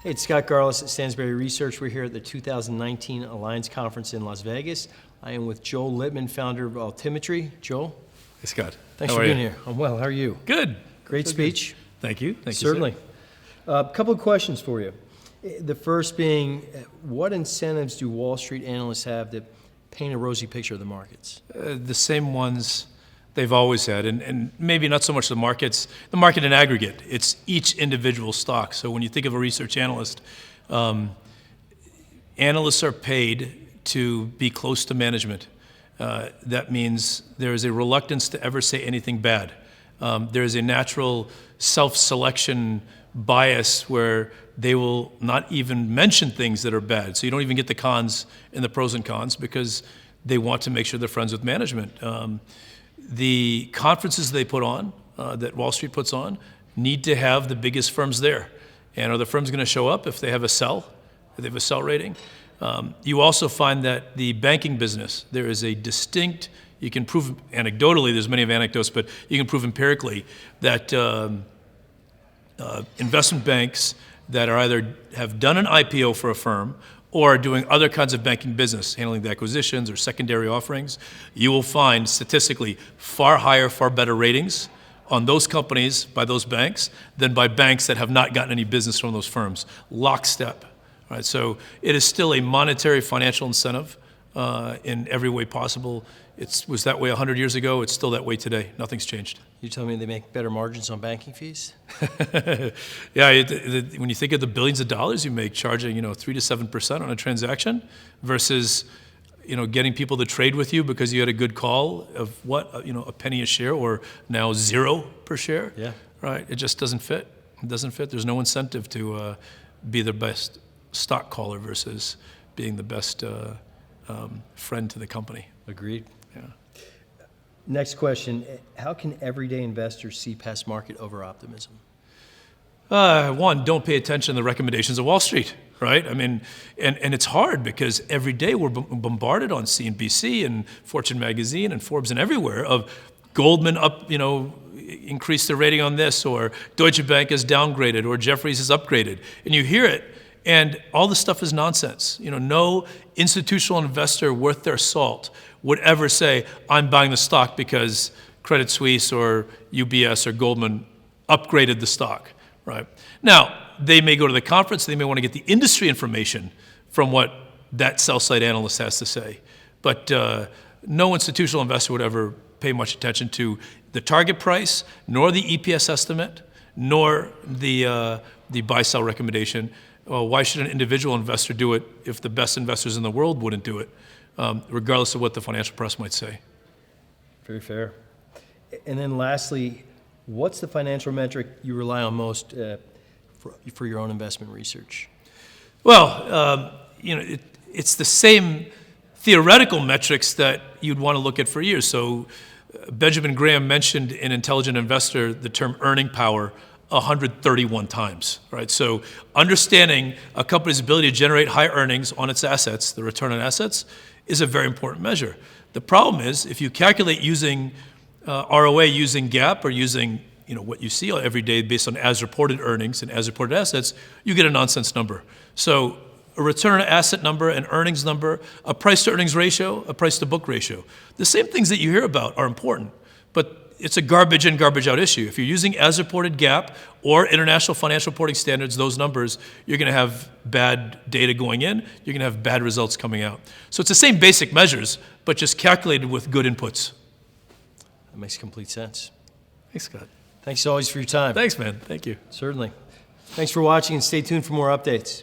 Hey, it's Scott Garlis at Stansberry Research. We're here at the 2019 Alliance Conference in Las Vegas. I am with Joel Littman, founder of Altimetry. Joel? Hey, Scott. Thanks for being here. I'm well. How are you? Good. Great speech. Good. Thank you. Thank Certainly. you, sir. A couple of questions for you. The first being, what incentives do Wall Street analysts have to paint a rosy picture of the markets? The same ones they've always had, and maybe not so much the market in aggregate. It's each individual stock. So when you think of a research analyst, analysts are paid to be close to management. That means there is a reluctance to ever say anything bad. There is a natural self-selection bias where they will not even mention things that are bad. So you don't even get the cons and the pros and cons because they want to make sure they're friends with management. The conferences they put on, that Wall Street puts on, need to have the biggest firms there. And are the firms going to show up if they have a sell, if they have a sell rating? You also find that the banking business, there is a distinct, you can prove anecdotally, there's many of anecdotes, but you can prove empirically that investment banks that are either have done an IPO for a firm or are doing other kinds of banking business, handling the acquisitions or secondary offerings, you will find statistically far higher, far better ratings on those companies by those banks than by banks that have not gotten any business from those firms. Lockstep. All right, so it is still a monetary financial incentive in every way possible. It was that way 100 years ago. It's still that way today. Nothing's changed. You tell me they make better margins on banking fees? Yeah, when you think of the billions of dollars you make charging 3 to 7% on a transaction versus getting people to trade with you because you had a good call of a penny a share or now 0 per share. Yeah. Right. It just doesn't fit. It doesn't fit. There's no incentive to be the best stock caller versus being the best friend to the company. Agreed. Yeah. Next question, how can everyday investors see past market over-optimism? One, don't pay attention to the recommendations of Wall Street, right? I mean, and it's hard because every day we're bombarded on CNBC and Fortune magazine and Forbes and everywhere of Goldman up, increased their rating on this, or Deutsche Bank has downgraded, or Jefferies has upgraded. And you hear it, and all the stuff is nonsense. No institutional investor worth their salt would ever say, I'm buying the stock because Credit Suisse or UBS or Goldman upgraded the stock, right? Now, they may go to the conference, they may want to get the industry information from what that sell-side analyst has to say. But no institutional investor would ever pay much attention to the target price, nor the EPS estimate, nor the buy-sell recommendation. Well, why should an individual investor do it if the best investors in the world wouldn't do it, regardless of what the financial press might say? Very fair. And then lastly, what's the financial metric you rely on most for your own investment research? Well, it's the same theoretical metrics that you'd want to look at for years. So Benjamin Graham mentioned in Intelligent Investor the term earning power 131 times, right? So understanding a company's ability to generate high earnings on its assets, the return on assets, is a very important measure. The problem is if you calculate using ROA using GAAP or using what you see every day based on as-reported earnings and as-reported assets, you get a nonsense number. So a return on asset number, an earnings number, a price-to-earnings ratio, a price-to-book ratio. The same things that you hear about are important, but it's a garbage in, garbage out issue. If you're using as-reported GAAP or international financial reporting standards, those numbers, you're going to have bad data going in, you're going to have bad results coming out. So it's the same basic measures, but just calculated with good inputs. That makes complete sense. Thanks, Scott. Thanks always for your time. Thanks, man. Thank you. Certainly. Thanks for watching, and stay tuned for more updates.